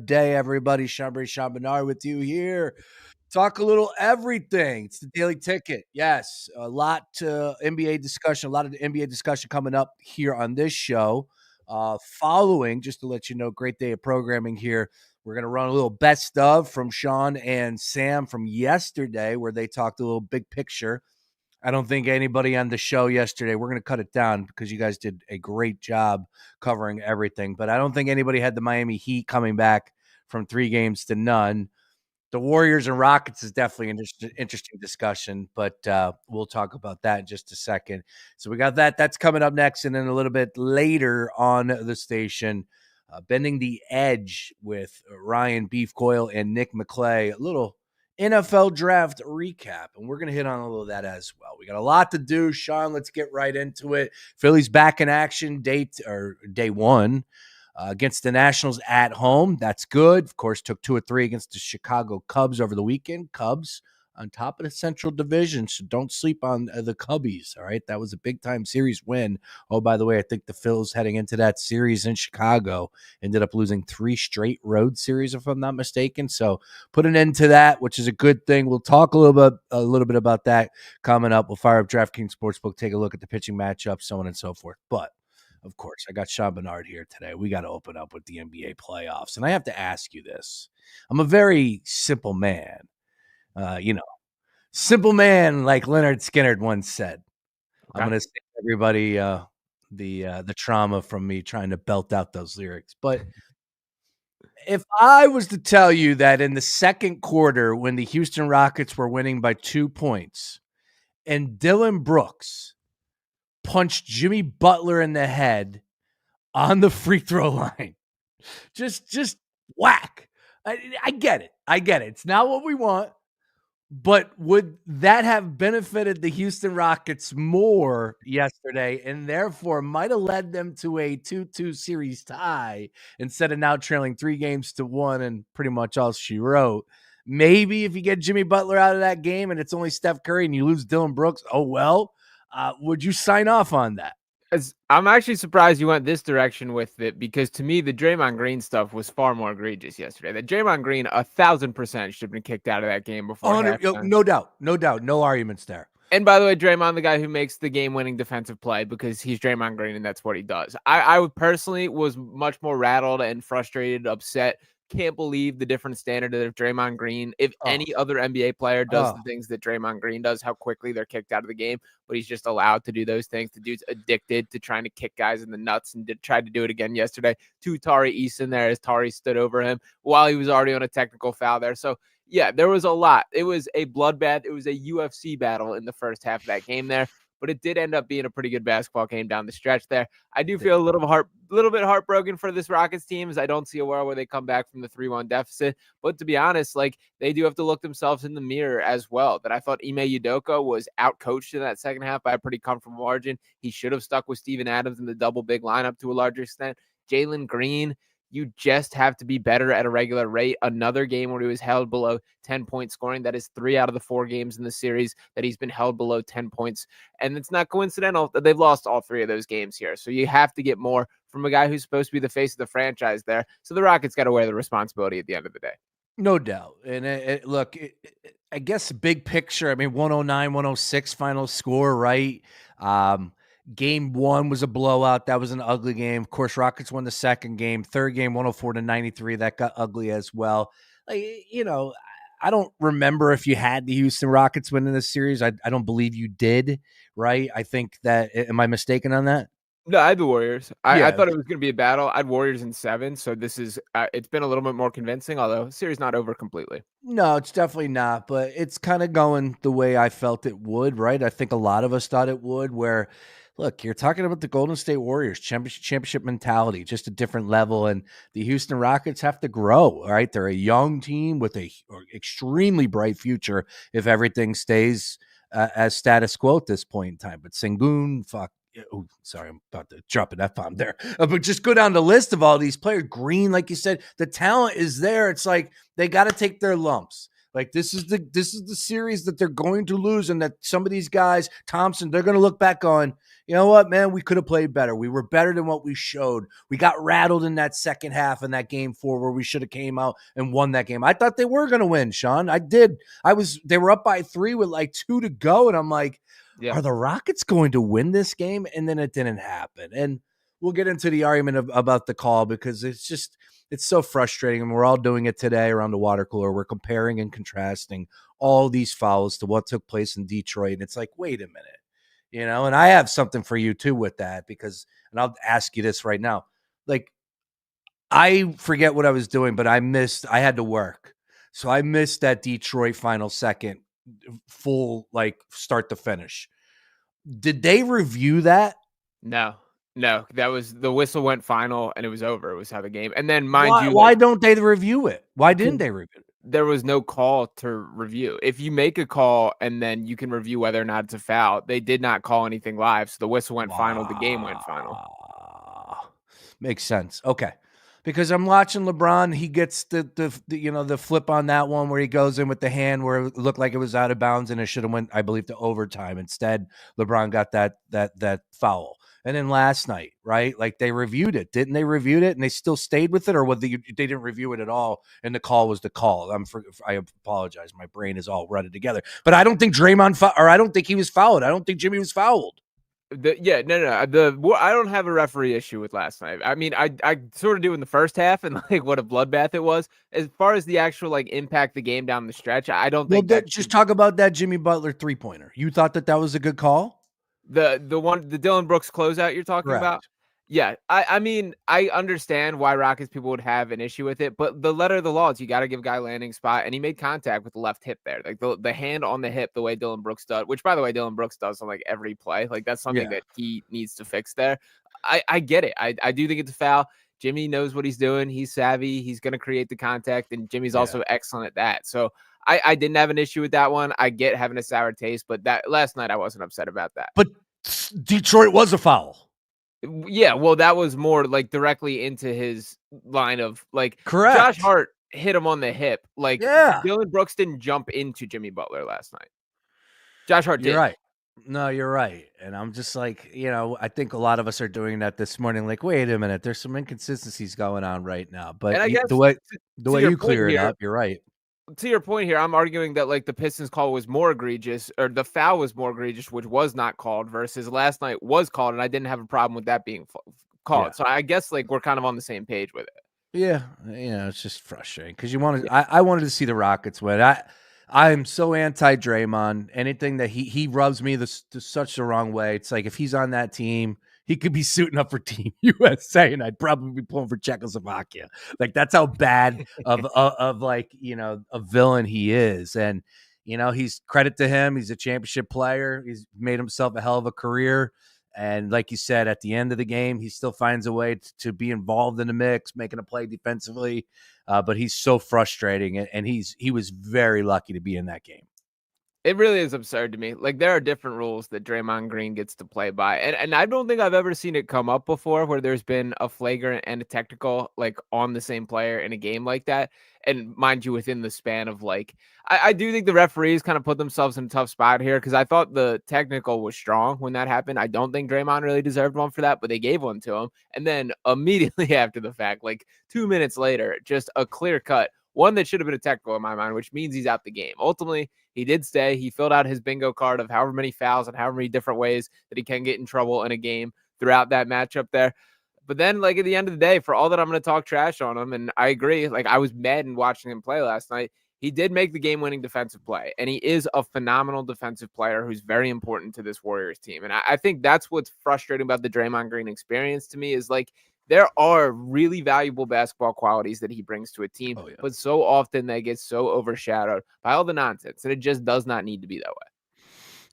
Good day, everybody. Sean Barnard with you here. Talk a little everything. It's the Daily Ticket. Yes, a lot NBA discussion, a lot of the NBA discussion coming up here on this show. Following, just to let you know, great day of programming here. We're going to run a little best of from Sean and Sam from yesterday, where they talked a little big picture. I don't think anybody on the show yesterday, we're going to cut it down because you guys did a great job covering everything. But I don't think anybody had the Miami Heat coming back from 3 games to none. The Warriors and Rockets is definitely an interesting discussion, but we'll talk about that in just a second. So we got that. That's coming up next. And then a little bit later on the station, Bending the Edge with Ryan Beef Coyle and Nick McClay. A little NFL draft recap, and we're going to hit on a little of that as well. We got a lot to do. Sean, let's get right into it. Phillies back in action day one. Against the Nationals at home. That's good. Of course, took 2 or 3 against the Chicago Cubs over the weekend. Cubs on top of the Central Division, so don't sleep on the Cubbies, all right? That was a big-time series win. Oh, by the way, I think the Phillies heading into that series in Chicago ended up losing 3 straight road series, if I'm not mistaken. So put an end to that, which is a good thing. We'll talk a little bit about that coming up. We'll fire up DraftKings Sportsbook, take a look at the pitching matchup, so on and so forth. But of course, I got Sean Barnard here today. We got to open up with the NBA playoffs. And I have to ask you this. I'm a very simple man. Simple man, like Leonard Skinner once said. Okay. I'm going to save everybody the trauma from me trying to belt out those lyrics. But if I was to tell you that in the second quarter, when the Houston Rockets were winning by 2 points, and Dylan Brooks punched Jimmy Butler in the head on the free throw line. Just whack. I get it. It's not what we want, but would that have benefited the Houston Rockets more yesterday and therefore might have led them to a 2-2 series tie instead of now trailing 3-1 and pretty much all she wrote? Maybe if you get Jimmy Butler out of that game and it's only Steph Curry and you lose Dylan Brooks, oh well. Would you sign off on that? I'm actually surprised you went this direction with it, because to me, the Draymond Green stuff was far more egregious yesterday. That Draymond Green 1,000% should have been kicked out of that game before halftime. No doubt. No arguments there. And by the way, Draymond, the guy who makes the game-winning defensive play, because he's Draymond Green and that's what he does. I personally was much more rattled and frustrated, upset. Can't believe the different standard of Draymond Green. If any other NBA player does the things that Draymond Green does, how quickly they're kicked out of the game, but he's just allowed to do those things. The dude's addicted to trying to kick guys in the nuts and tried to do it again yesterday to Tari Eason there as Tari stood over him while he was already on a technical foul there. So, yeah, there was a lot. It was a bloodbath. It was a UFC battle in the first half of that game there. But it did end up being a pretty good basketball game down the stretch there. I do feel a little bit heartbroken for this Rockets team, as I don't see a world where they come back from the 3-1 deficit. But to be honest, like, they do have to look themselves in the mirror as well. That I thought Ime Udoka was outcoached in that second half by a pretty comfortable margin. He should have stuck with Steven Adams in the double big lineup to a larger extent. Jalen Green, you just have to be better at a regular rate. Another game where he was held below 10-point scoring. That is 3 out of the 4 games in the series that he's been held below 10 points. And it's not coincidental that they've lost all 3 of those games here. So you have to get more from a guy who's supposed to be the face of the franchise there. So the Rockets got to wear the responsibility at the end of the day. No doubt. And I guess big picture, I mean, 109, 106 final score, right? Game 1 was a blowout. That was an ugly game. Of course, Rockets won the second game. Third game, 104-93. That got ugly as well. I don't remember if you had the Houston Rockets winning this series. I don't believe you did, right? I think that, am I mistaken on that? No, I had the Warriors. I thought it was going to be a battle. I had Warriors in 7, so this is it's been a little bit more convincing, although the series not over completely. No, it's definitely not, but it's kind of going the way I felt it would, right? I think a lot of us thought it would, where, look, you're talking about the Golden State Warriors, championship mentality, just a different level, and the Houston Rockets have to grow, right? They're a young team with a extremely bright future if everything stays as status quo at this point in time. But Sengun, oh, sorry, I'm about to drop an F-bomb there. But just go down the list of all these players. Green, like you said, the talent is there. It's like they got to take their lumps. Like this is the series that they're going to lose, and that some of these guys, Thompson, they're going to look back on. You know what, man? We could have played better. We were better than what we showed. We got rattled in that second half in that game 4 where we should have came out and won that game. I thought they were going to win, Sean. I did. They were up by 3 with like 2 to go, and I'm like, Yeah. are the Rockets going to win this game? And then it didn't happen. And we'll get into the argument about the call because it's so frustrating. And we're all doing it today around the water cooler. We're comparing and contrasting all these fouls to what took place in Detroit. And it's like, wait a minute, and I have something for you too with that because, and I'll ask you this right now. Like, I forget what I was doing, but I had to work. So I missed that Detroit final second full, like start to finish. Did they review that? No, that was the whistle went final and it was over. It was how the game. And then Why don't they review it? Why didn't they review it? There was no call to review. If you make a call and then you can review whether or not it's a foul, they did not call anything live. So the whistle went final. The game went final. Makes sense. Okay. Because I'm watching LeBron, he gets the flip on that one where he goes in with the hand where it looked like it was out of bounds and it should have went, I believe, to overtime. Instead, LeBron got that foul. And then last night, right? Like they reviewed it, didn't they? Reviewed it and they still stayed with it, or whether they didn't review it at all and the call was the call. I apologize, my brain is all running together. But I don't think I don't think he was fouled. I don't think Jimmy was fouled. I don't have a referee issue with last night. I mean, I sort of do in the first half, and like what a bloodbath it was. As far as the actual like impact the game down the stretch, I don't think just talk about that Jimmy Butler 3-pointer. You thought that was a good call? The Dylan Brooks closeout you're talking about? Yeah, I mean, I understand why Rockets people would have an issue with it, but the letter of the law is you got to give guy landing spot, and he made contact with the left hip there, like the hand on the hip, the way Dylan Brooks does, which by the way Dylan Brooks does on like every play, like that's something that he needs to fix there. I get it. I do think it's a foul. Jimmy knows what he's doing. He's savvy. He's going to create the contact, and Jimmy's also excellent at that. So I didn't have an issue with that one. I get having a sour taste, but that last night I wasn't upset about that. But Detroit was a foul. Yeah, well, that was more like directly into his line of like. Correct. Josh Hart hit him on the hip. Like Dylan Brooks didn't jump into Jimmy Butler last night. Josh Hart did. You're right. No, you're right. And I'm just like, I think a lot of us are doing that this morning. Like, wait a minute, there's some inconsistencies going on right now. But I guess the way you clear it up, you're right. To your point here, I'm arguing that like the Pistons call was more egregious, or the foul was more egregious, which was not called, versus last night was called, and I didn't have a problem with that being called. Yeah. So I guess like we're kind of on the same page with it. Yeah, it's just frustrating because I wanted to see the Rockets win. I'm so anti Draymond. Anything that he rubs me such the wrong way. It's like if he's on that team, he could be suiting up for Team USA, and I'd probably be pulling for Czechoslovakia. Like that's how bad of like a villain he is. And he's credit to him. He's a championship player. He's made himself a hell of a career. And like you said, at the end of the game, he still finds a way to be involved in the mix, making a play defensively. But he's so frustrating, and he was very lucky to be in that game. It really is absurd to me. Like there are different rules that Draymond Green gets to play by. And I don't think I've ever seen it come up before where there's been a flagrant and a technical like on the same player in a game like that. And mind you, within the span of like, I do think the referees kind of put themselves in a tough spot here because I thought the technical was strong when that happened. I don't think Draymond really deserved one for that, but they gave one to him. And then immediately after the fact, like 2 minutes later, just a clear cut, one that should have been a technical in my mind, which means he's out the game. Ultimately, he did stay. He filled out his bingo card of however many fouls and however many different ways that he can get in trouble in a game throughout that matchup there. But then, like, at the end of the day, for all that I'm going to talk trash on him, and I agree, like, I was mad in watching him play last night, he did make the game-winning defensive play, and he is a phenomenal defensive player who's very important to this Warriors team. And I think that's what's frustrating about the Draymond Green experience to me is, like, there are really valuable basketball qualities that he brings to a team, but so often they get so overshadowed by all the nonsense, and it just does not need to be that way.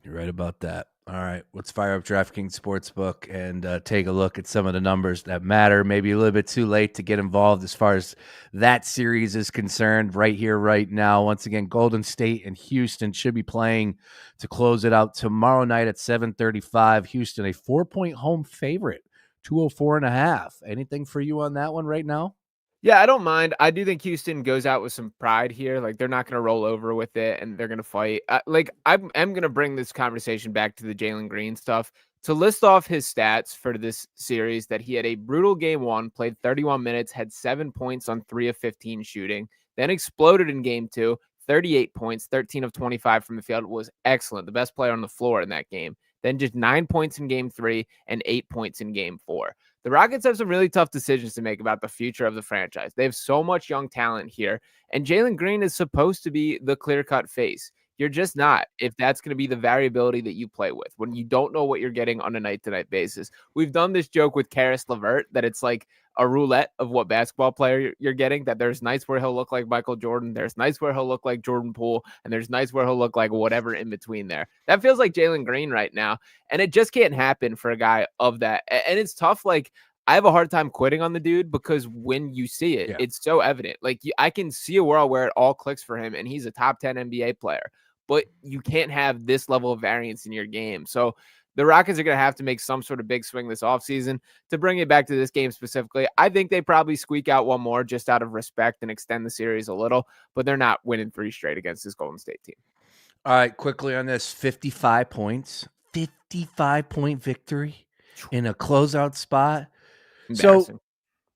You're right about that. All right, let's fire up DraftKings Sportsbook and take a look at some of the numbers that matter. Maybe a little bit too late to get involved as far as that series is concerned right here, right now. Once again, Golden State and Houston should be playing to close it out tomorrow night at 7:35. Houston, a 4-point home favorite. 204.5. Anything for you on that one right now? Yeah, I don't mind. I do think Houston goes out with some pride here. Like they're not going to roll over with it, and they're going to fight. I'm going to bring this conversation back to the Jalen Green stuff to list off his stats for this series. That he had a brutal game one, played 31 minutes, had 7 points on 3 of 15 shooting, then exploded in game two, 38 points, 13 of 25 from the field, was excellent, the best player on the floor in that game. Then just 9 points in game three and 8 points in game four. The Rockets have some really tough decisions to make about the future of the franchise. They have so much young talent here, and Jalen Green is supposed to be the clear-cut face. You're just not if that's going to be the variability that you play with when you don't know what you're getting on a night-to-night basis. We've done this joke with Karis LeVert that it's like a roulette of what basketball player you're getting, that there's nights where he'll look like Michael Jordan, there's nights where he'll look like Jordan Poole, and there's nights where he'll look like whatever in between there. That feels like Jalen Green right now, and it just can't happen for a guy of that. And it's tough. Like, I have a hard time quitting on the dude because when you see it, Yeah. it's so evident. Like, I can see a world where it all clicks for him, and he's a top 10 NBA player, but you can't have this level of variance in your game. So the Rockets are going to have to make some sort of big swing this offseason. To bring it back to this game specifically, I think they probably squeak out one more just out of respect and extend the series a little, but they're not winning 3 straight against this Golden State team. All right, quickly on this, 55 points, 55-point victory in a closeout spot. So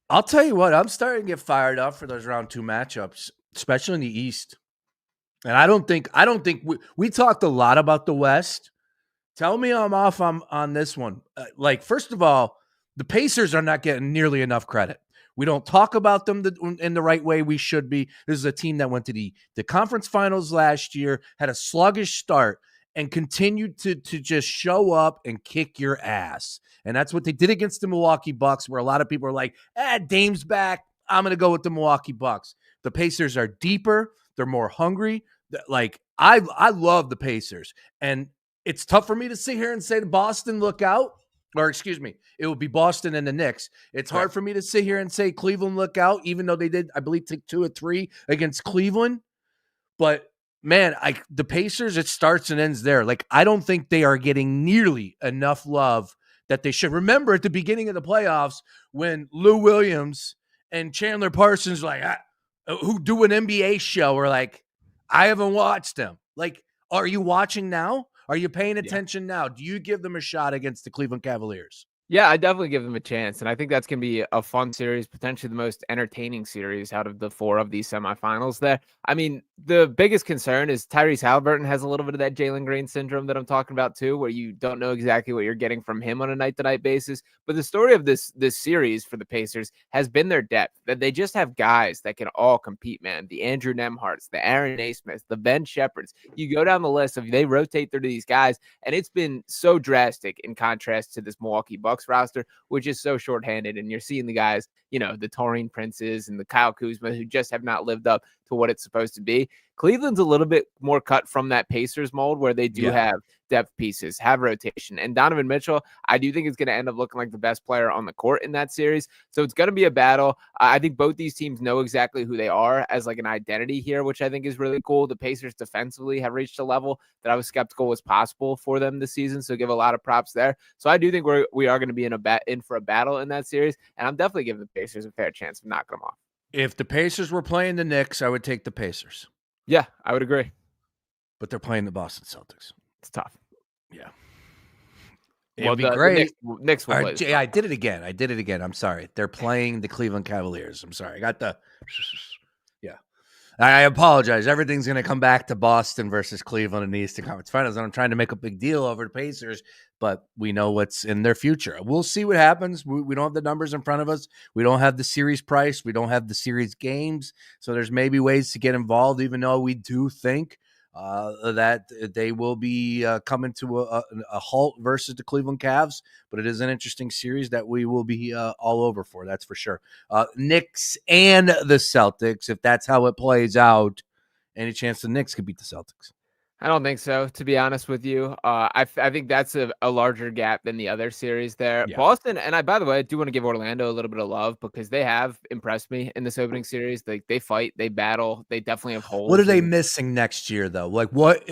I'll tell you what, I'm starting to get fired up for those round 2 matchups, especially in the East. And I don't think we talked a lot about the West. Tell me I'm off on this one. First of all, the Pacers are not getting nearly enough credit. We don't talk about them in the right way we should be. This is a team that went to the conference finals last year, had a sluggish start, and continued to just show up and kick your ass. And that's what they did against the Milwaukee Bucks, where a lot of people are like, Dame's back. I'm going to go with the Milwaukee Bucks. The Pacers are deeper. They're more hungry. Like, I love the Pacers. And it's tough for me to sit here and say to Boston, look out. Or excuse me, it would be Boston and the Knicks. It's hard for me to sit here and say Cleveland, look out, even though they did, I believe, take 2 or 3 against Cleveland. But, man, the Pacers, it starts and ends there. Like, I don't think they are getting nearly enough love that they should. Remember at the beginning of the playoffs when Lou Williams and Chandler Parsons who do an NBA show are like, I haven't watched them. Like, are you watching now? Are you paying attention now? Do you give them a shot against the Cleveland Cavaliers? Yeah, I definitely give them a chance. And I think that's going to be a fun series, potentially the most entertaining series out of the 4 of these semifinals there. I mean, the biggest concern is Tyrese Halliburton has a little bit of that Jalen Green syndrome that I'm talking about too, where you don't know exactly what you're getting from him on a night-to-night basis. But the story of this series for the Pacers has been their depth, that they just have guys that can all compete, man. The Andrew Nemharts, the Aaron Naismiths, the Ben Shepherds. You go down the list of they rotate through these guys, and it's been so drastic in contrast to this Milwaukee Bucks roster, which is so shorthanded. And you're seeing the guys, the Taurean Princes and the Kyle Kuzma, who just have not lived up to what it's supposed to be. Cleveland's a little bit more cut from that Pacers mold where they do have depth pieces, have rotation. And Donovan Mitchell, I do think is going to end up looking like the best player on the court in that series. So it's going to be a battle. I think both these teams know exactly who they are as like an identity here, which I think is really cool. The Pacers defensively have reached a level that I was skeptical was possible for them this season. So give a lot of props there. So I do think we are going to be in for a battle in that series. And I'm definitely giving the Pacers a fair chance of knocking them off. If the Pacers were playing the Knicks, I would take the Pacers. Yeah, I would agree. But they're playing the Boston Celtics. It's tough. Yeah. It'd be great. Knicks will play. I did it again. I'm sorry. They're playing the Cleveland Cavaliers. I'm sorry. I got the yeah. I apologize. Everything's going to come back to Boston versus Cleveland in the Eastern Conference Finals. And I'm trying to make a big deal over the Pacers, but we know what's in their future. We'll see what happens. We don't have the numbers in front of us. We don't have the series price. We don't have the series games. So there's maybe ways to get involved, even though we do think that they will be coming to a halt versus the Cleveland Cavs. But it is an interesting series that we will be all over for. That's for sure. Knicks and the Celtics, if that's how it plays out, any chance the Knicks could beat the Celtics? I don't think so, to be honest with you. I think that's a larger gap than the other series there. Yeah. Boston, and by the way, I do want to give Orlando a little bit of love because they have impressed me in this opening series. They fight, they battle, they definitely have holes. What are they missing next year, though? Like what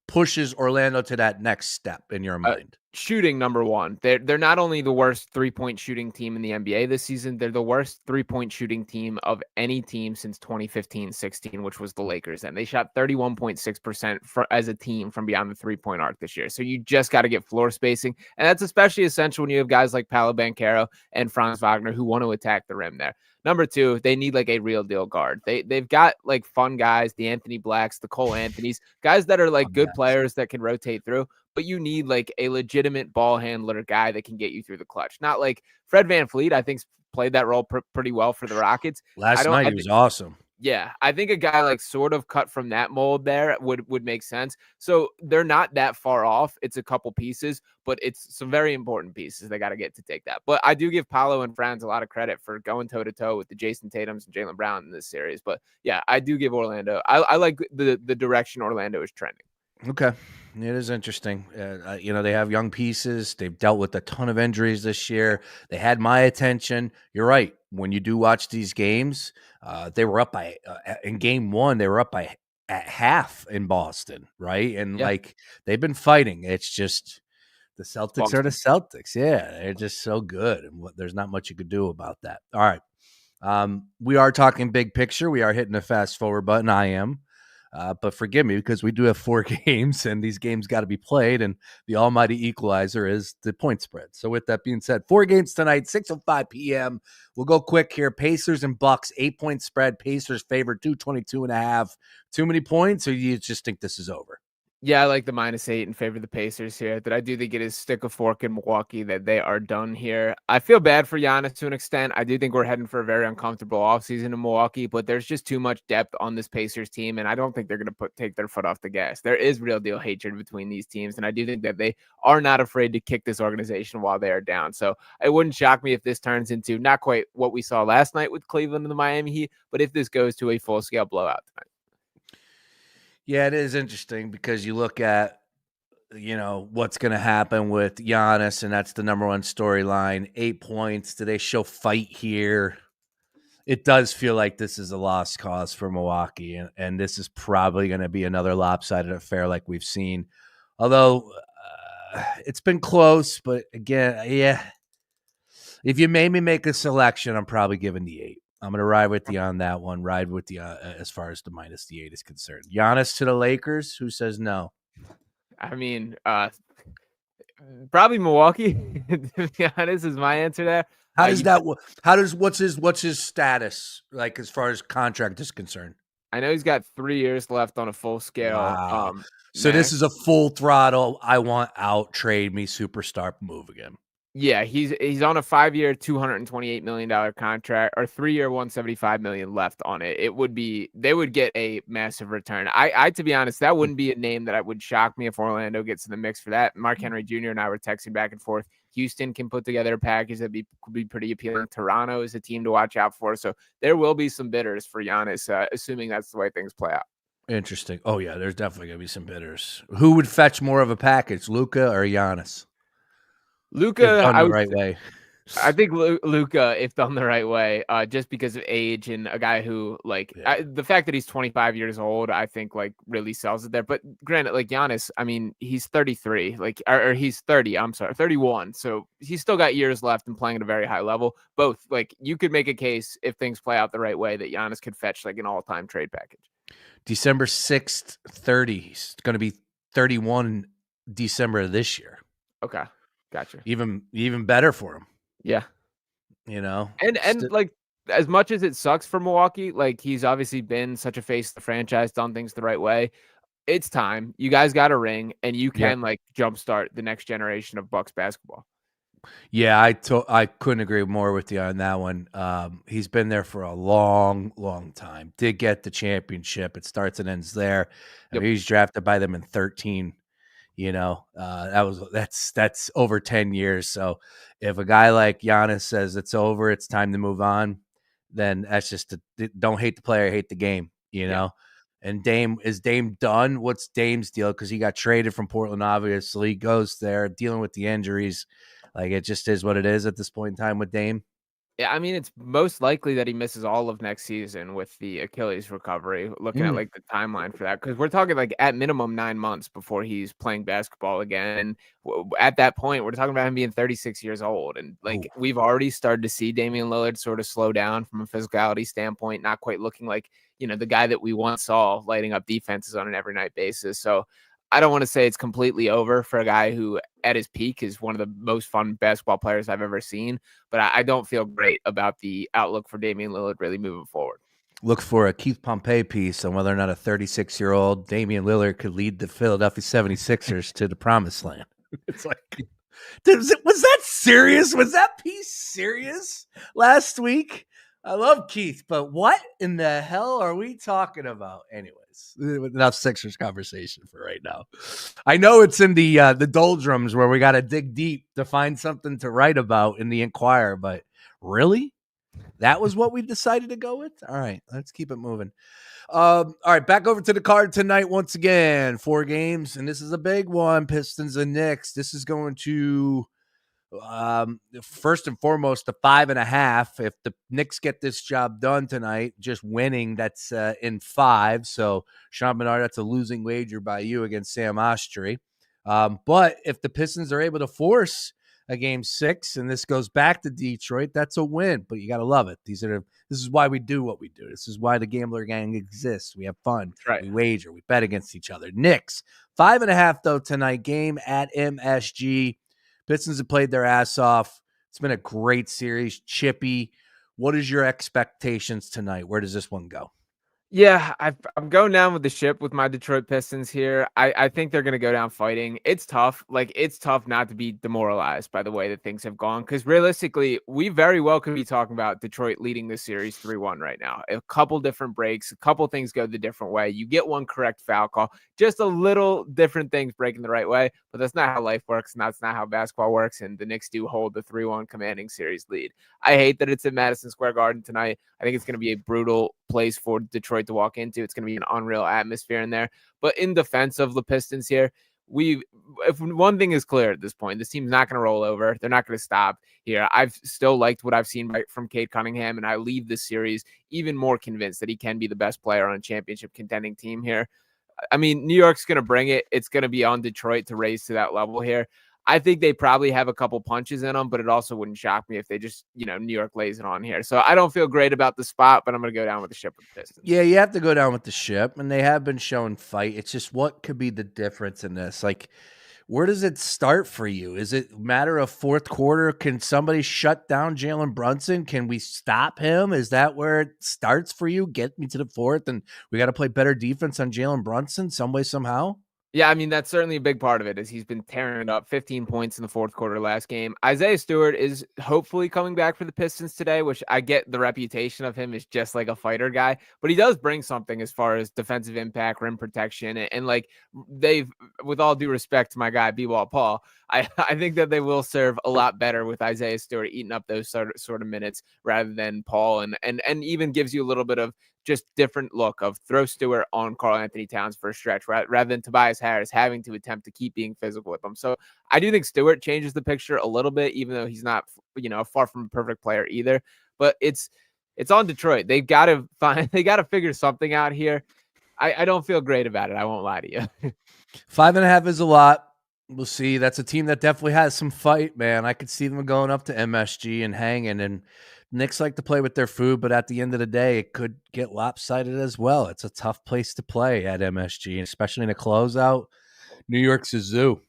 pushes Orlando to that next step in your mind? shooting, number one. They're not only the worst 3-point shooting team in the NBA this season, they're the worst 3-point shooting team of any team since 2015-16, which was the Lakers. And they shot 31.6% as a team from beyond the 3-point arc this year. So you just got to get floor spacing. And that's especially essential when you have guys like Paolo Banchero and Franz Wagner who want to attack the rim there. Number two, they need like a real deal guard. They've got like fun guys, the Anthony Blacks, the Cole Anthonys, guys that are like good Yes. players that can rotate through, but you need like a legitimate ball handler guy that can get you through the clutch. Not like Fred VanVleet, I think played that role pretty well for the Rockets. Last night he was awesome. Yeah, I think a guy like sort of cut from that mold there would make sense. So they're not that far off. It's a couple pieces, but it's some very important pieces they got to get to take that. But I do give Paolo and Franz a lot of credit for going toe to toe with the Jason Tatums and Jaylen Brown in this series. But yeah, I do give Orlando. I like the direction Orlando is trending. Okay. It is interesting. They have young pieces. They've dealt with a ton of injuries this year. They had my attention. You're right. When you do watch these games, they were up by in game one. They were up by at half in Boston, right? And Yeah. like they've been fighting. It's just the Celtics are the Boston. Celtics. Yeah, they're just so good, and there's not much you could do about that. All right. We are talking big picture. We are hitting the fast forward button. I am. But forgive me because we do have 4 games and these games got to be played. And the almighty equalizer is the point spread. So with that being said, 4 games tonight, 6:05 p.m. We'll go quick here. Pacers and Bucks, 8-point spread. Pacers favored 222.5. Too many points, or you just think this is over? Yeah, I like the -8 in favor of the Pacers here. That I do think it is stick a fork in Milwaukee that they are done here. I feel bad for Giannis to an extent. I do think we're heading for a very uncomfortable offseason in Milwaukee, but there's just too much depth on this Pacers team, and I don't think they're going to take their foot off the gas. There is real deal hatred between these teams, and I do think that they are not afraid to kick this organization while they are down. So it wouldn't shock me if this turns into not quite what we saw last night with Cleveland and the Miami Heat, but if this goes to a full-scale blowout tonight. Yeah, it is interesting because you look at, what's going to happen with Giannis, and that's the number one storyline. 8 points. Do they show fight here? It does feel like this is a lost cause for Milwaukee, and this is probably going to be another lopsided affair like we've seen. Although it's been close, but again, yeah, if you made me make a selection, I'm probably giving the 8. I'm going to ride with you on that one. Ride with you as far as the -8 is concerned. Giannis to the Lakers. Who says no? I mean, probably Milwaukee. To be honest, is my answer there. How does that? What's his status like as far as contract is concerned? I know he's got 3 years left on a full scale. Wow. So this Max. is a full throttle. I want out. Trade me, superstar. Move again. Yeah, he's on a 5-year, $228 million contract, or 3-year, $175 million left on it. They would get a massive return. I to be honest, that wouldn't be a name that would shock me if Orlando gets in the mix for that. Mark Henry Jr. and I were texting back and forth. Houston can put together a package that could be pretty appealing. Toronto is a team to watch out for. So there will be some bidders for Giannis, assuming that's the way things play out. Interesting. Oh yeah, there's definitely gonna be some bidders. Who would fetch more of a package, Luka or Giannis? If Luka, done the right way. I think Luka, if done the right way, just because of age and a guy who the fact that he's 25 years old, I think really sells it there. But granted, Giannis, I mean, he's 33, or he's 30. I'm sorry, 31. So he's still got years left and playing at a very high level. Both, you could make a case if things play out the right way that Giannis could fetch an all-time trade package. December 6th, 30. He's going to be 31 December of this year. Okay, gotcha. Even better for him. Yeah. And as much as it sucks for Milwaukee, he's obviously been such a face of the franchise, done things the right way. It's time. You guys got a ring, and you can jumpstart the next generation of Bucks basketball. Yeah, I couldn't agree more with you on that one. He's been there for a long, long time. Did get the championship. It starts and ends there. Yep. He's drafted by them in 13. That's over 10 years. So if a guy like Giannis says it's over, it's time to move on, then that's just don't hate the player, hate the game, Yeah. And is Dame done? What's Dame's deal? Because he got traded from Portland, obviously. He goes there dealing with the injuries. It just is what it is at this point in time with Dame. Yeah, I mean, it's most likely that he misses all of next season with the Achilles recovery, looking at, Mm. like, the timeline for that, because 'cause we're talking, like, at minimum 9 months before he's playing basketball again, and at that point, we're talking about him being 36 years old, and, Oh, like, we've already started to see Damian Lillard sort of slow down from a physicality standpoint, not quite looking like, the guy that we once saw lighting up defenses on an every night basis, so I don't wanna say it's completely over for a guy who, at his peak, is one of the most fun basketball players I've ever seen, but I don't feel great about the outlook for Damian Lillard really moving forward. look for a Keith Pompey piece on whether or not a 36-year-old Damian Lillard could lead the Philadelphia 76ers to the promised land. It's like, was that serious? Was that piece serious last week? I love Keith, but what in the hell are we talking about? Anyways, enough Sixers conversation for right now. I know it's in the doldrums where we got to dig deep to find something to write about in the Inquirer, but really, that was what we decided to go with. All right, let's keep it moving. All right, back over to the card tonight once again. 4 games, and this is a big one. Pistons and Knicks. This is going to first and foremost, the 5.5. If the Knicks get this job done tonight, just winning, that's in 5. So, Sean Bernard, that's a losing wager by you against Sam Ostry. But if the Pistons are able to force a game 6 and this goes back to Detroit, that's a win. But you got to love it. This is why we do what we do. This is why the Gambler Gang exists. We have fun. That's right. We wager. We bet against each other. Knicks 5.5 though tonight. Game at MSG. Pistons have played their ass off. It's been a great series. Chippy, what is your expectations tonight? Where does this one go? Yeah, I'm going down with the ship with my Detroit Pistons here. I think they're going to go down fighting. It's tough. Like, it's tough not to be demoralized by the way that things have gone. Because realistically, we very well could be talking about Detroit leading this series 3-1 right now. A couple different breaks, a couple things go the different way. You get one correct foul call, just a little different things breaking the right way. But that's not how life works. And that's not how basketball works. And the Knicks do hold the 3-1 commanding series lead. I hate that it's at Madison Square Garden tonight. I think it's going to be a brutal place for Detroit to walk into. It's going to be an unreal atmosphere in there. But in defense of the Pistons here, if one thing is clear at this point, this team's not going to roll over. They're not going to stop here. I've still liked what I've seen from Cade Cunningham, and I leave this series even more convinced that he can be the best player on a championship contending team here. I mean, New York's going to bring it. It's going to be on Detroit to raise to that level here. I think they probably have a couple punches in them, but it also wouldn't shock me if they just, New York lays it on here. So I don't feel great about the spot, but I'm going to go down with the ship with the Pistons. Yeah, you have to go down with the ship, and they have been showing fight. It's just what could be the difference in this? Like, where does it start for you? Is it a matter of fourth quarter? Can somebody shut down Jalen Brunson? Can we stop him? Is that where it starts for you? Get me to the fourth, and we got to play better defense on Jalen Brunson some way, somehow? Yeah, I mean, that's certainly a big part of it as he's been tearing it up, 15 points in the fourth quarter last game. Isaiah Stewart is hopefully coming back for the Pistons today, which I get the reputation of him as just like a fighter guy, but he does bring something as far as defensive impact, rim protection, and like they've, with all due respect to my guy, B-Ball Paul, I think that they will serve a lot better with Isaiah Stewart eating up those sort of minutes rather than Paul, and even gives you a little bit of just different look of throw Stewart on Karl Anthony Towns for a stretch rather than Tobias Harris having to attempt to keep being physical with them. So I do think Stewart changes the picture a little bit, even though he's not, far from a perfect player either. But it's on Detroit. They got to figure something out here. I don't feel great about it. I won't lie to you. 5.5 is a lot. We'll see. That's a team that definitely has some fight, man. I could see them going up to MSG and hanging. And Knicks like to play with their food, but at the end of the day, it could get lopsided as well. It's a tough place to play at MSG, especially in a closeout. New York's a zoo,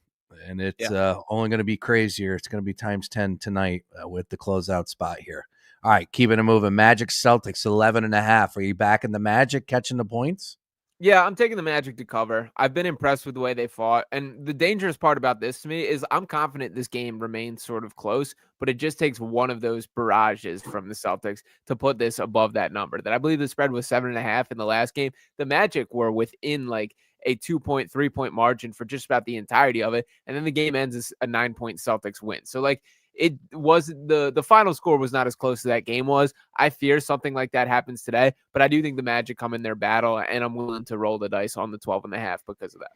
and it's only going to be crazier. It's going to be times 10 tonight with the closeout spot here. All right, keeping it moving. Magic Celtics 11.5. Are you back in the Magic catching the points? Yeah, I'm taking the Magic to cover. I've been impressed with the way they fought. And the dangerous part about this to me is I'm confident this game remains sort of close, but it just takes one of those barrages from the Celtics to put this above that number. That I believe the spread was 7.5 in the last game. The Magic were within like a 2-point, 3-point margin for just about the entirety of it. And then the game ends as a 9-point Celtics win. So like it was the final score was not as close as that game was. I fear something like that happens today, but I do think the Magic come in their battle, and I'm willing to roll the dice on the 12.5 because of that.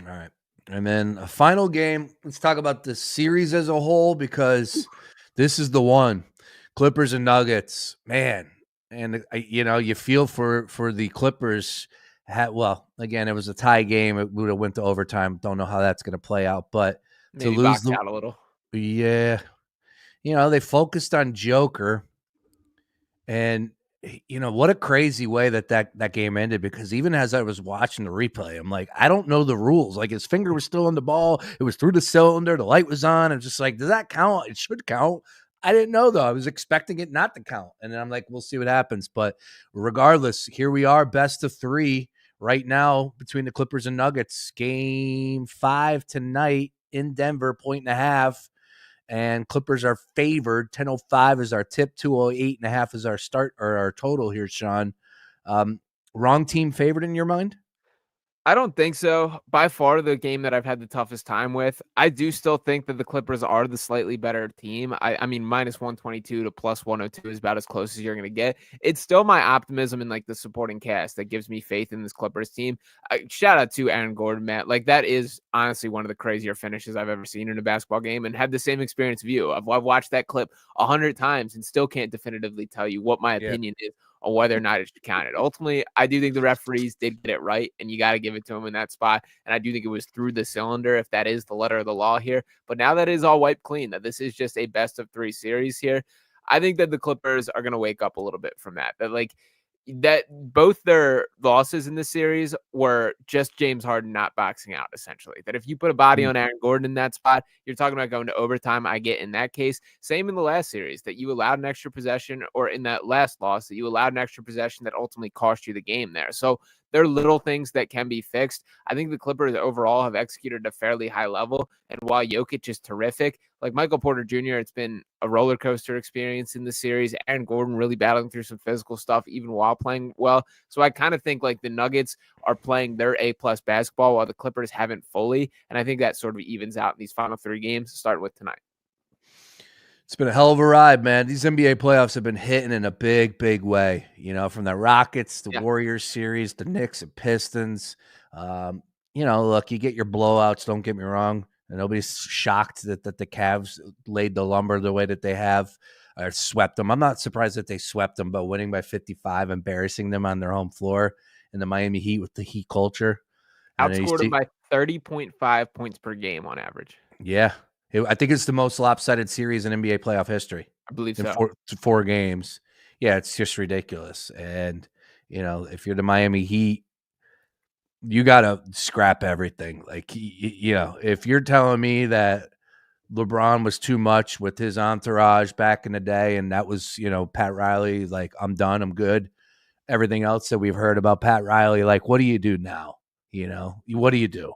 All right. And then a final game. Let's talk about the series as a whole because this is the one. Clippers and Nuggets, man. And you feel for the Clippers. Well, again, it was a tie game. It would have went to overtime. Don't know how that's going to play out, but to Maybe lose box the out a little. yeah, they focused on Joker, and what a crazy way that game ended. Because even as I was watching the replay, I'm like, I don't know the rules. Like his finger was still on the ball. It was through the cylinder. The light was on. I'm just like, does that count? It should count. I didn't know though. I was expecting it not to count, and then I'm like, we'll see what happens. But regardless, here we are, best of three right now between the Clippers and Nuggets. Game 5 tonight in Denver, point and a half. And Clippers are favored. 10:05 is our tip. 208.5 is our start or our total here, Sean. Wrong team favored in your mind? I don't think so. By far, the game that I've had the toughest time with. I do still think that the Clippers are the slightly better team. I mean, minus 122 to plus 102 is about as close as you're going to get. It's still my optimism in like the supporting cast that gives me faith in this Clippers team. Shout out to Aaron Gordon, Matt. Like that is honestly one of the crazier finishes I've ever seen in a basketball game, and had the same experience of you. I've watched that clip 100 times and still can't definitively tell you what my Yeah. opinion is on whether or not it should count it. Ultimately, I do think the referees did get it right, and you got to give it to them in that spot. And I do think it was through the cylinder, if that is the letter of the law here. But now that is all wiped clean, that this is just a best of 3 series here. I think that the Clippers are going to wake up a little bit from that. That both their losses in this series were just James Harden not boxing out, essentially. That if you put a body Mm. on Aaron Gordon in that spot, you're talking about going to overtime. I get in that case. Same in the last series, that you allowed an extra possession, or in that last loss, that you allowed an extra possession that ultimately cost you the game there. So there are little things that can be fixed. I think the Clippers overall have executed at a fairly high level. And while Jokic is terrific, like Michael Porter Jr., it's been a roller coaster experience in the series. Aaron Gordon really battling through some physical stuff, even while playing well. So I kind of think like the Nuggets are playing their A-plus basketball while the Clippers haven't fully. And I think that sort of evens out in these final 3 games, starting with tonight. It's been a hell of a ride, man. These NBA playoffs have been hitting in a big, big way. From the Rockets, the Yeah. Warriors series, the Knicks and Pistons. Look, you get your blowouts. Don't get me wrong. And nobody's shocked that the Cavs laid the lumber the way that they have, or swept them. I'm not surprised that they swept them, but winning by 55, embarrassing them on their home floor, and the Miami Heat with the Heat culture. And then you Outscored them see, by 30.5 points per game on average. yeah, I think it's the most lopsided series in NBA playoff history. I believe In so. four games. Yeah, it's just ridiculous. And, if you're the Miami Heat, you got to scrap everything. Like, if you're telling me that LeBron was too much with his entourage back in the day, and that was, Pat Riley, like, I'm done, I'm good. Everything else that we've heard about Pat Riley, like, what do you do now? What do you do?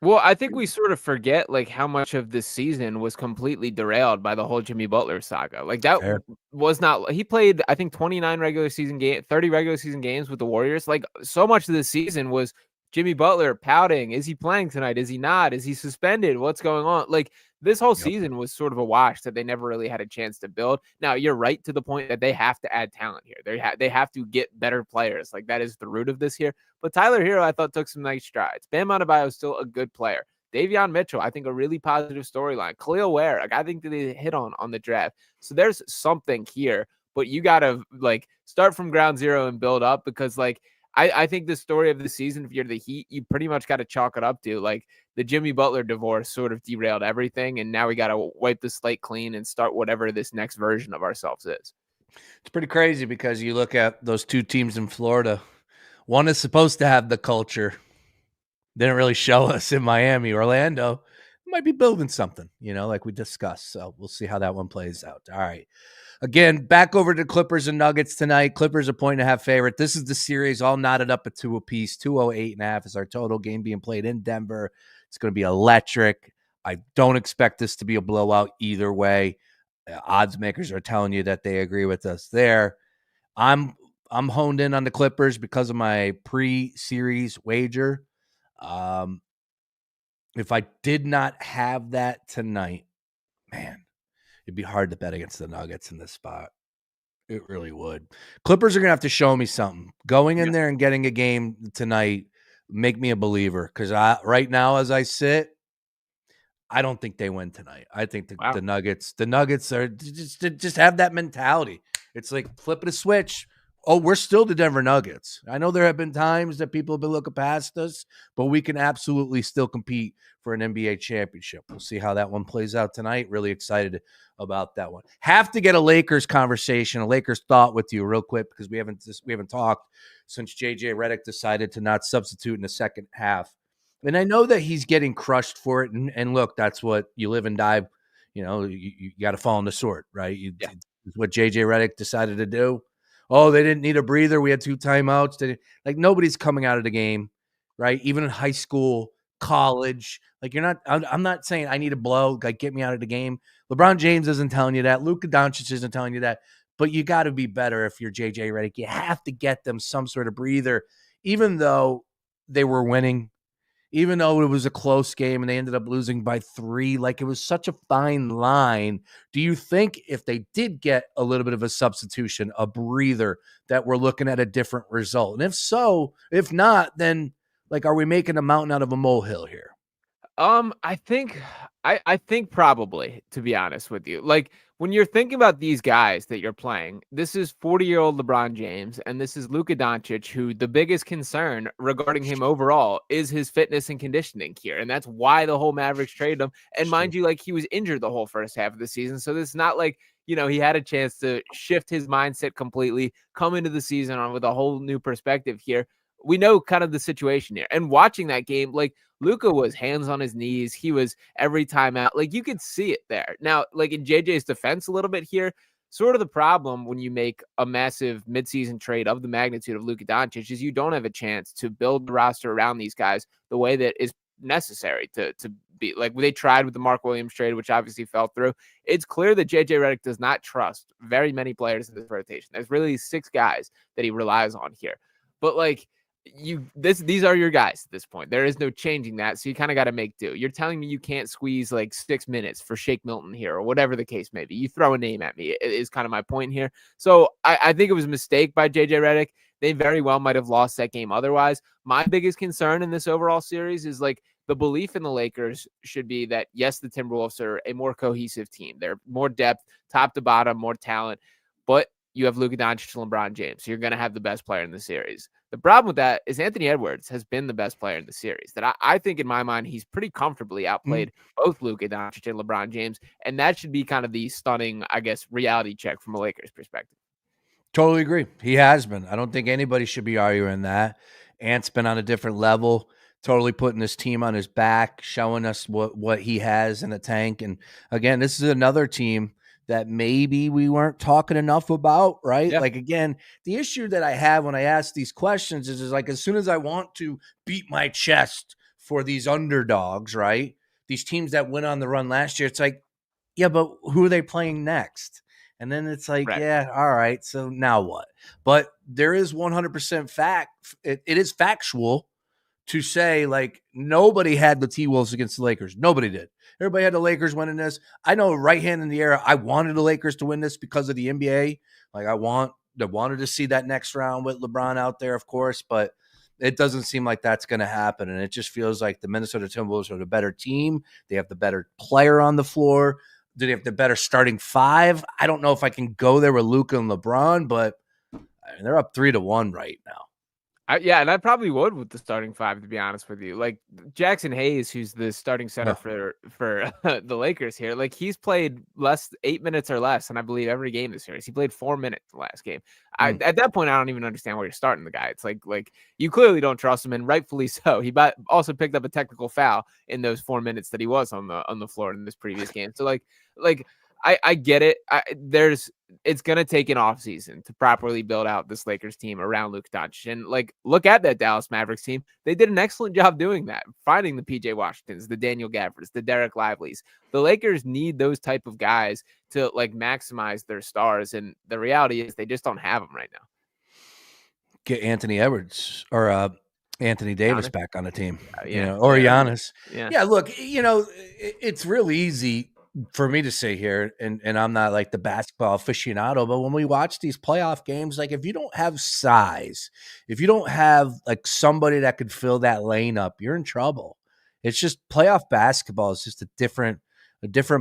Well, I think we sort of forget like how much of this season was completely derailed by the whole Jimmy Butler saga. Like that Fair. was not, he played I think 29 regular season 30 regular season games with the Warriors. Like so much of this season was Jimmy Butler pouting. Is he playing tonight? Is he not? Is he suspended? What's going on? Like this whole Yep. season was sort of a wash that they never really had a chance to build. Now you're right to the point that they have to add talent here. They have to get better players. Like that is the root of this here. But Tyler Hero, I thought, took some nice strides. Bam Adebayo is still a good player. Davion Mitchell, I think a really positive storyline. Khalil Ware, like I think that they hit on the draft. So there's something here, but you got to like start from ground zero and build up, because like I think the story of the season, if you're the Heat, you pretty much got to chalk it up to like the Jimmy Butler divorce sort of derailed everything. And now we got to wipe the slate clean and start whatever this next version of ourselves is. It's pretty crazy because you look at those two teams in Florida. One is supposed to have the culture. Didn't really show us in Miami. Orlando might be building something, like we discussed. So we'll see how that one plays out. All right. Again, back over to Clippers and Nuggets tonight. Clippers a 1.5 favorite. This is the series all knotted up at 2 apiece. 208.5 is our total. Game being played in Denver. It's going to be electric. I don't expect this to be a blowout either way. Odds makers are telling you that they agree with us there. I'm honed in on the Clippers because of my pre-series wager. If I did not have that tonight, man, it'd be hard to bet against the Nuggets in this spot. It really would. Clippers are going to have to show me something. Going in Yeah. there and getting a game tonight, make me a believer. Because right now, as I sit, I don't think they win tonight. I think Wow. the Nuggets are just have that mentality. It's like flipping a switch. Oh, we're still the Denver Nuggets. I know there have been times that people have been looking past us, but we can absolutely still compete for an NBA championship. We'll see how that one plays out tonight. Really excited about that one. Have to get a Lakers conversation, a Lakers thought with you real quick because we haven't talked since JJ Redick decided to not substitute in the second half. And I know that he's getting crushed for it. And look, that's what you live and die. You got to fall on the sword, right? Yeah. It's what JJ Redick decided to do. Oh, they didn't need a breather. We had 2 timeouts. Like nobody's coming out of the game, right? Even in high school, college. Like I'm not saying I need a blow. Like get me out of the game. LeBron James isn't telling you that. Luka Doncic isn't telling you that. But you got to be better if you're JJ Redick. You have to get them some sort of breather, even though they were winning, even though it was a close game and they ended up losing by 3. Like it was such a fine line. Do you think if they did get a little bit of a substitution, a breather, that we're looking at a different result? And if so, if not, then like, are we making a mountain out of a molehill here? I think I think probably, to be honest with you. Like when you're thinking about these guys that you're playing, this is 40-year-old LeBron James and this is Luka Doncic, who the biggest concern regarding him overall is his fitness and conditioning here. And that's why the whole Mavericks traded him. And mind you, like he was injured the whole first half of the season. So this is not like, he had a chance to shift his mindset completely, come into the season on with a whole new perspective here. We know kind of the situation here. And watching that game, like Luka was hands on his knees. He was every time out. Like you could see it there. Now, like in JJ's defense a little bit here, sort of the problem when you make a massive midseason trade of the magnitude of Luka Doncic is you don't have a chance to build the roster around these guys the way that is necessary to be like they tried with the Mark Williams trade, which obviously fell through. It's clear that JJ Redick does not trust very many players in this rotation. There's really 6 guys that he relies on here. But like these are your guys at this point. There is no changing that. So you kind of got to make do. You're telling me you can't squeeze like 6 minutes for Shake Milton here or whatever the case may be. You throw a name at me. It is kind of my point here. So I think it was a mistake by JJ Redick. They very well might have lost that game otherwise. My biggest concern in this overall series is like the belief in the Lakers should be that, yes, the Timberwolves are a more cohesive team. They're more depth, top to bottom, more talent. But you have Luka Doncic and LeBron James. So you're going to have the best player in the series. The problem with that is Anthony Edwards has been the best player in the series. That I think in my mind, he's pretty comfortably outplayed both Luka Doncic and LeBron James. And that should be kind of the stunning, I guess, reality check from a Lakers perspective. Totally agree. He has been. I don't think anybody should be arguing that. Ant's been on a different level, totally putting his team on his back, showing us what he has in the tank. And again, this is another team that maybe we weren't talking enough about, right? Yeah. Like, again, the issue that I have when I ask these questions is like, as soon as I want to beat my chest for these underdogs, right? These teams that went on the run last year, it's like, yeah, but who are they playing next? And then it's like, Right. yeah, all right. So now what? But there is 100% fact. It is factual to say like nobody had the T-Wolves against the Lakers. Nobody did. Everybody had the Lakers winning this. I know right hand in the air, I wanted the Lakers to win this because of the NBA. Like I wanted to see that next round with LeBron out there, of course, but it doesn't seem like that's going to happen. And it just feels like the Minnesota Timberwolves are the better team. They have the better player on the floor. Do they have the better starting 5? I don't know if I can go there with Luka and LeBron, but they're up 3-1 right now. Yeah, and I probably would with the starting 5, to be honest with you. Like Jackson Hayes, who's the starting center for the Lakers here, like he's played 8 minutes or less, and I believe every game this series. He played 4 minutes the last game. At that point, I don't even understand why you're starting the guy. It's like you clearly don't trust him, and rightfully so. He also picked up a technical foul in those 4 minutes that he was on the floor in this previous game. So like I get it. It's going to take an offseason to properly build out this Lakers team around Luka Doncic. And like, look at that Dallas Mavericks team. They did an excellent job doing that, finding the PJ Washingtons, the Daniel Gaffors, the Derek Lively's. The Lakers need those type of guys to like maximize their stars. And the reality is they just don't have them right now. Get Anthony Edwards or Anthony Davis Giannis. back on the team, Yeah. or Giannis. Yeah. Yeah, look, it's real easy for me to say here, and I'm not like the basketball aficionado, but when we watch these playoff games, like if you don't have size, if you don't have like somebody that could fill that lane up, you're in trouble. It's just playoff basketball is just a different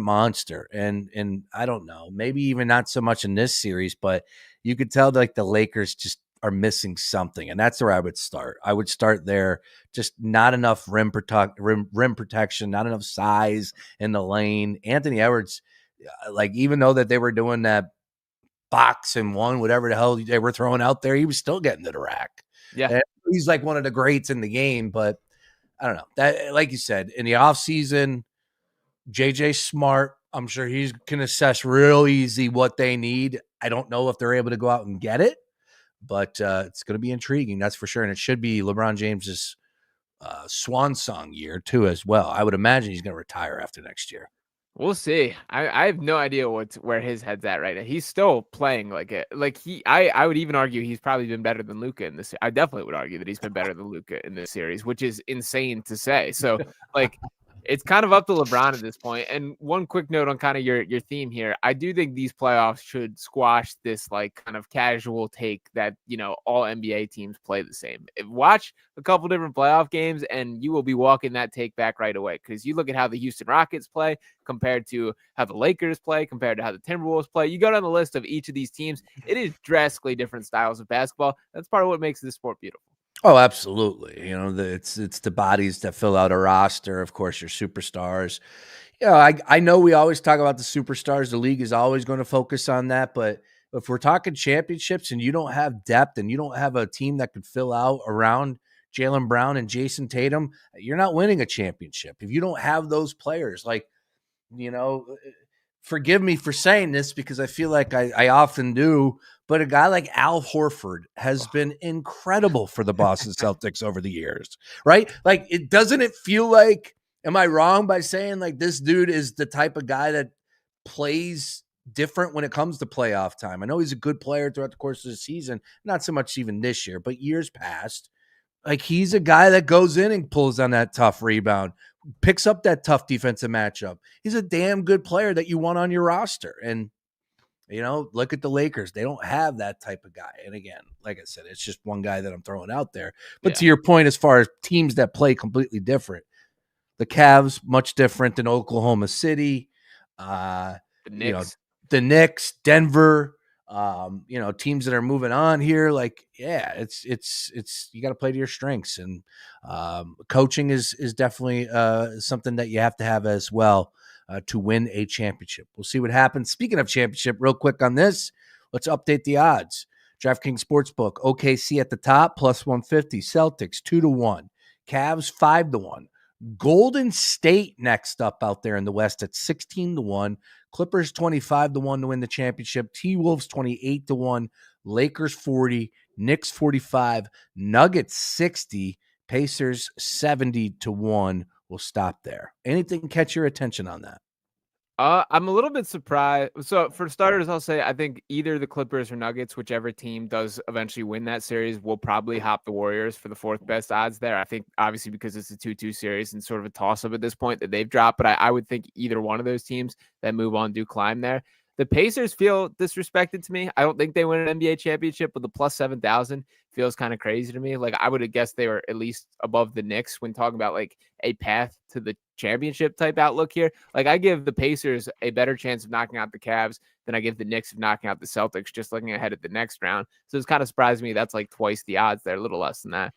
monster. And I don't know, maybe even not so much in this series, but you could tell like the Lakers just are missing something. And that's where I would start. I would start there. Just not enough rim protection, not enough size in the lane. Anthony Edwards, like even though that they were doing that box and one, whatever the hell they were throwing out there, he was still getting to the rack. Yeah. And he's like one of the greats in the game, but I don't know. That, like you said, in the offseason, JJ Smart, I'm sure he can assess real easy what they need. I don't know if they're able to go out and get it, but it's going to be intriguing, that's for sure. And it should be LeBron James's swan song year too, as well. I would imagine he's going to retire after next year. We'll see. I have no idea where his head's at right now. He's still playing like it. Like I would even argue he's probably been better than Luka in this. I definitely would argue that he's been better than Luka in this series, which is insane to say. So like it's kind of up to LeBron at this point. And one quick note on kind of your theme here. I do think these playoffs should squash this like kind of casual take that, all NBA teams play the same. Watch a couple different playoff games and you will be walking that take back right away. Because you look at how the Houston Rockets play compared to how the Lakers play, compared to how the Timberwolves play. You go down the list of each of these teams, it is drastically different styles of basketball. That's part of what makes this sport beautiful. Oh, absolutely. It's the bodies that fill out a roster. Of course, your superstars. I know we always talk about the superstars. The league is always going to focus on that. But if we're talking championships and you don't have depth and you don't have a team that could fill out around Jaylen Brown and Jason Tatum, you're not winning a championship. If you don't have those players, like, forgive me for saying this because I feel like I often do, but a guy like Al Horford has been incredible for the Boston Celtics over the years, right? Like, doesn't it feel like, am I wrong by saying like this dude is the type of guy that plays different when it comes to playoff time? I know he's a good player throughout the course of the season, not so much even this year, but years past. Like, he's a guy that goes in and pulls on that tough rebound, picks up that tough defensive matchup. He's a damn good player that you want on your roster. And, look at the Lakers. They don't have that type of guy. And again, like I said, it's just one guy that I'm throwing out there. But to your point, as far as teams that play completely different, the Cavs, much different than Oklahoma City. The Knicks. The Knicks, Denver, teams that are moving on here. Like, yeah, it's you got to play to your strengths, and coaching is definitely something that you have to have as well to win a championship. We'll see what happens. Speaking of championship, real quick on this, let's update the odds. DraftKings Sportsbook, OKC at the top, plus 150. Celtics 2-1. Cavs 5-1. Golden State next up out there in the West at 16-1. Clippers 25-1 to win the championship. T-Wolves 28-1. Lakers 40. Knicks 45. Nuggets 60. Pacers 70-1. We'll stop there. Anything catch your attention on that? I'm a little bit surprised. So for starters, I'll say I think either the Clippers or Nuggets, whichever team does eventually win that series, will probably hop the Warriors for the fourth best odds there. I think obviously because it's a 2-2 series and sort of a toss-up at this point that they've dropped, but I would think either one of those teams that move on do climb there. The Pacers feel disrespected to me. I don't think they win an NBA championship, but the plus 7,000 feels kind of crazy to me. Like, I would have guessed they were at least above the Knicks when talking about like a path to the championship type outlook here. Like, I give the Pacers a better chance of knocking out the Cavs than I give the Knicks of knocking out the Celtics, just looking ahead at the next round. So it's kind of surprised me. That's like twice the odds. They're a little less than that.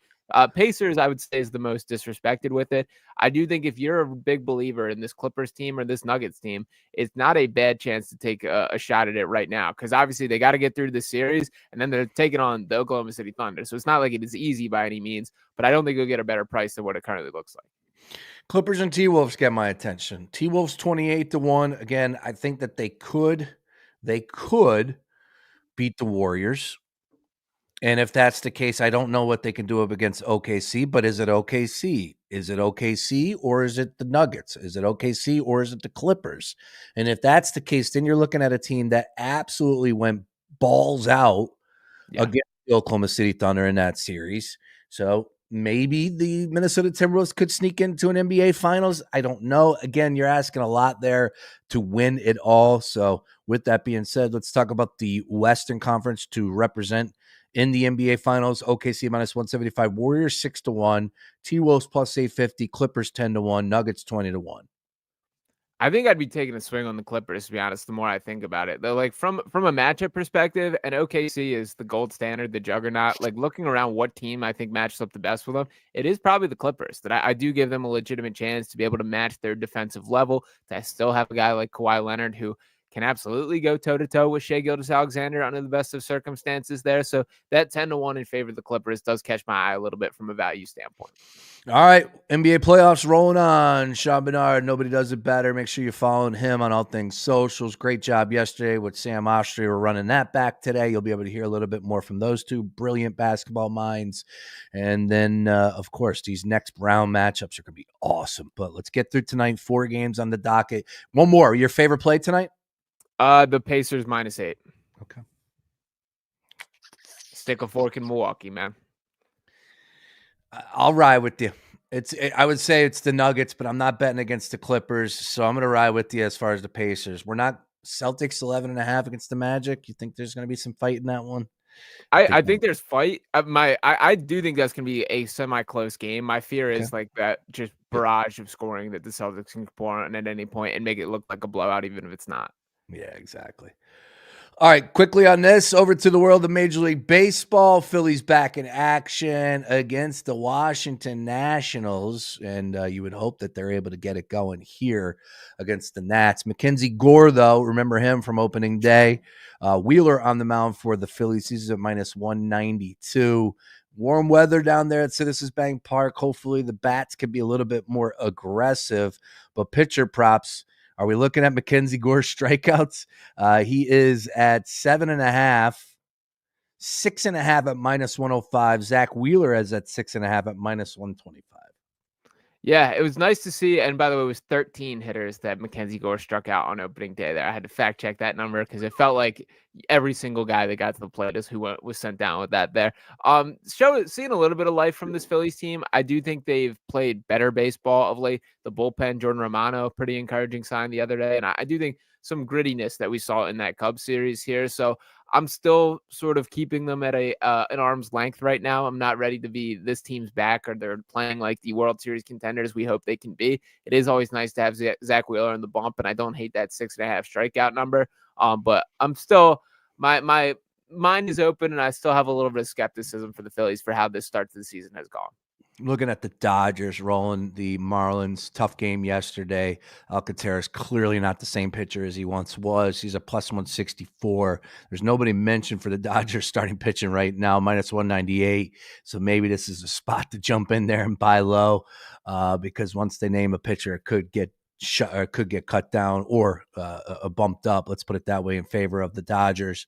Pacers, I would say, is the most disrespected with it. I do think if you're a big believer in this Clippers team or this Nuggets team, it's not a bad chance to take a shot at it right now, because obviously they got to get through the series, and then they're taking on the Oklahoma City Thunder. So it's not like it is easy by any means, but I don't think you'll get a better price than what it currently looks like. Clippers and T-Wolves get my attention. T-Wolves 28-1. Again, I think that they could beat the Warriors. And if that's the case, I don't know what they can do up against OKC, but is it OKC? Is it OKC or is it the Nuggets? Is it OKC or is it the Clippers? And if that's the case, then you're looking at a team that absolutely went balls out against the Oklahoma City Thunder in that series. So maybe the Minnesota Timberwolves could sneak into an NBA Finals. I don't know. Again, you're asking a lot there to win it all. So with that being said, let's talk about the Western Conference to represent in the NBA Finals. OKC minus 175, Warriors 6-1, T-Wolves plus 850, Clippers 10-1, Nuggets 20-1. I think I'd be taking a swing on the Clippers, to be honest, the more I think about it. Though, like from a matchup perspective, and OKC is the gold standard, the juggernaut. Like looking around what team I think matches up the best with them, it is probably the Clippers. That I do give them a legitimate chance to be able to match their defensive level. To still have a guy like Kawhi Leonard who can absolutely go toe-to-toe with Shai Gilgeous-Alexander under the best of circumstances there. So that 10-1 in favor of the Clippers does catch my eye a little bit from a value standpoint. All right, NBA playoffs rolling on. Sean Barnard, nobody does it better. Make sure you're following him on all things socials. Great job yesterday with Sam Ostry. We're running that back today. You'll be able to hear a little bit more from those two brilliant basketball minds. And then, of course, these next round matchups are going to be awesome. But let's get through tonight. 4 games on the docket. One more. Your favorite play tonight? The Pacers -8. Okay. Stick a fork in Milwaukee, man. I'll ride with you. I would say it's the Nuggets, but I'm not betting against the Clippers, so I'm going to ride with you as far as the Pacers. We're not Celtics 11.5 against the Magic. You think there's going to be some fight in that one? I think there's fight. I do think that's going to be a semi-close game. My fear is like that just barrage of scoring that the Celtics can pour on at any point and make it look like a blowout, even if it's not. Yeah, exactly. All right, quickly on this, over to the world of Major League Baseball. Phillies back in action against the Washington Nationals, and you would hope that they're able to get it going here against the Nats. Mackenzie Gore, though, remember him from opening day. Wheeler on the mound for the Phillies. He's at minus 192. Warm weather down there at Citizens Bank Park. Hopefully the bats can be a little bit more aggressive, but pitcher props. Are we looking at Mackenzie Gore's strikeouts? He is at 7.5, 6.5 at minus 105. Zach Wheeler is at 6.5 at minus 125. Yeah, it was nice to see. And by the way, it was 13 hitters that Mackenzie Gore struck out on opening day there. I had to fact check that number because it felt like every single guy that got to the plate is who was sent down with that there. Seeing a little bit of life from this Phillies team. I do think they've played better baseball of late. The bullpen, Jordan Romano, pretty encouraging sign the other day. And I do think some grittiness that we saw in that Cubs series here. So I'm still sort of keeping them at an arm's length right now. I'm not ready to be this team's back or they're playing like the World Series contenders we hope they can be. It is always nice to have Zach Wheeler in the bump, and I don't hate that 6.5 strikeout number. But I'm still my mind is open, and I still have a little bit of skepticism for the Phillies for how this start to the season has gone. Looking at the Dodgers rolling the Marlins, tough game yesterday. Alcantara is clearly not the same pitcher as he once was. He's a plus 164. There's nobody mentioned for the Dodgers starting pitching right now, minus 198. So maybe this is a spot to jump in there and buy low because once they name a pitcher, it could get cut down or bumped up. Let's put it that way in favor of the Dodgers.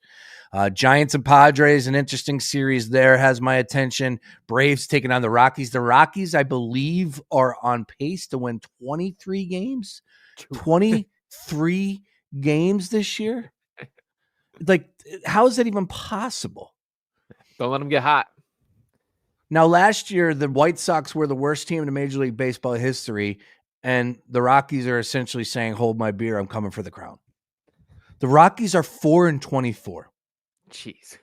Giants and Padres, an interesting series there has my attention. Braves taking on the Rockies. The Rockies, I believe, are on pace to win 23 games. 23 games this year? Like, how is that even possible? Don't let them get hot. Now, last year, the White Sox were the worst team in Major League Baseball history, and the Rockies are essentially saying, hold my beer, I'm coming for the crown. The Rockies are 4-24. Jeez.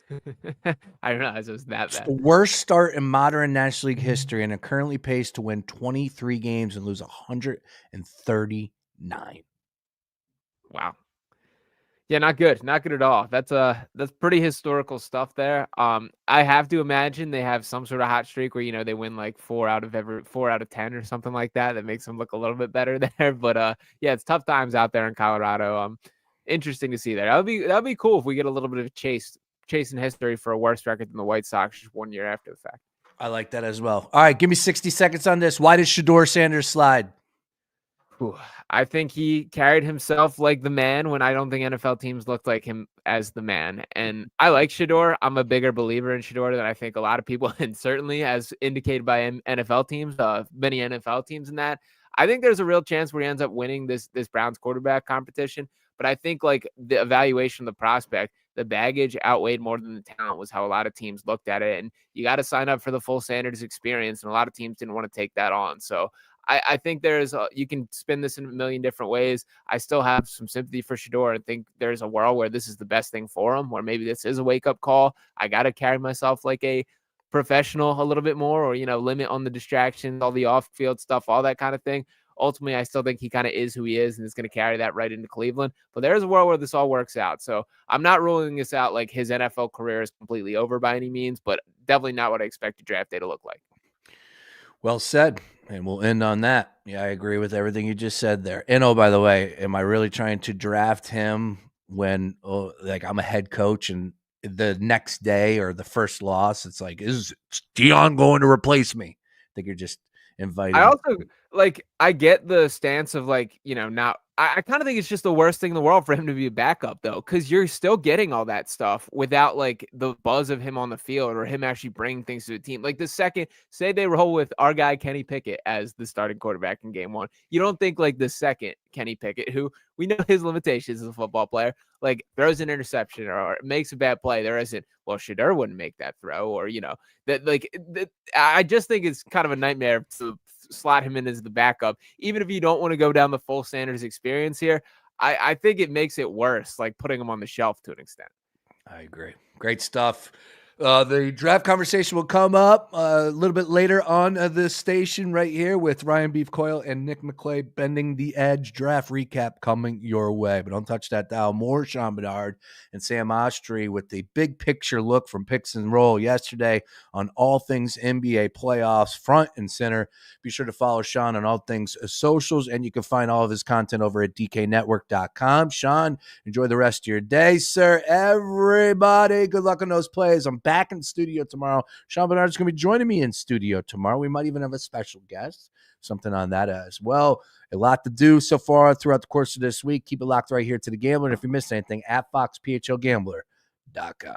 I didn't realize it was that It's bad. the worst start in modern National League history, and are currently paced to win 23 games and lose 139. Wow. Yeah, not good. Not good at all. That's pretty historical stuff there. I have to imagine they have some sort of hot streak where, they win like 4 out of 10 or something like that. That makes them look a little bit better there. But yeah, it's tough times out there in Colorado. Interesting to see there. That'd be cool if we get a little bit of a chase in history for a worse record than the White Sox just 1 year after the fact. I like that as well. All right, give me 60 seconds on this. Why does Shedeur Sanders slide? I think he carried himself like the man when I don't think NFL teams looked like him as the man. And I like Shedeur. I'm a bigger believer in Shedeur than I think a lot of people, and certainly as indicated by NFL teams, many NFL teams in that. I think there's a real chance where he ends up winning this Browns quarterback competition. But I think like the evaluation of the prospect, the baggage outweighed more than the talent was how a lot of teams looked at it. And you got to sign up for the full Sanders experience. And a lot of teams didn't want to take that on. So I think you can spin this in a million different ways. I still have some sympathy for Shador and think there's a world where this is the best thing for him, where maybe this is a wake up call. I got to carry myself like a professional a little bit more, or, limit on the distractions, all the off field stuff, all that kind of thing. Ultimately, I still think he kind of is who he is and is going to carry that right into Cleveland. But there's a world where this all works out. So I'm not ruling this out like his NFL career is completely over by any means, but definitely not what I expect a draft day to look like. Well said. And we'll end on that. Yeah, I agree with everything you just said there. And oh, by the way, am I really trying to draft him when I'm a head coach and the next day or the first loss, it's like, is Dion going to replace me? I think you're just inviting. I also I get the stance of now I kind of think it's just the worst thing in the world for him to be a backup though, because you're still getting all that stuff without the buzz of him on the field or him actually bringing things to the team. Like the second, say they roll with our guy Kenny Pickett as the starting quarterback in game one, you don't think the second Kenny Pickett, who we know his limitations as a football player, throws an interception or makes a bad play, there isn't, well, Shador wouldn't make that throw, or I just think it's kind of a nightmare to slot him in as the backup, even if you don't want to go down the full Sanders experience here. I think it makes it worse, putting him on the shelf to an extent. I agree. Great stuff. The draft conversation will come up a little bit later on this station right here with Ryan Beef Coyle and Nick McClay. Bending the Edge draft recap coming your way. But don't touch that dial. More Sean Barnard and Sam Ostry with the big picture look from Picks and Roll yesterday on all things NBA playoffs, front and center. Be sure to follow Sean on all things socials, and you can find all of his content over at dknetwork.com. Sean, enjoy the rest of your day, sir. Everybody, good luck on those plays. I'm back in the studio tomorrow. Sean Barnard is going to be joining me in studio tomorrow. We might even have a special guest, something on that as well. A lot to do so far throughout the course of this week. Keep it locked right here to The Gambler. And if you missed anything, at FoxPHLGambler.com.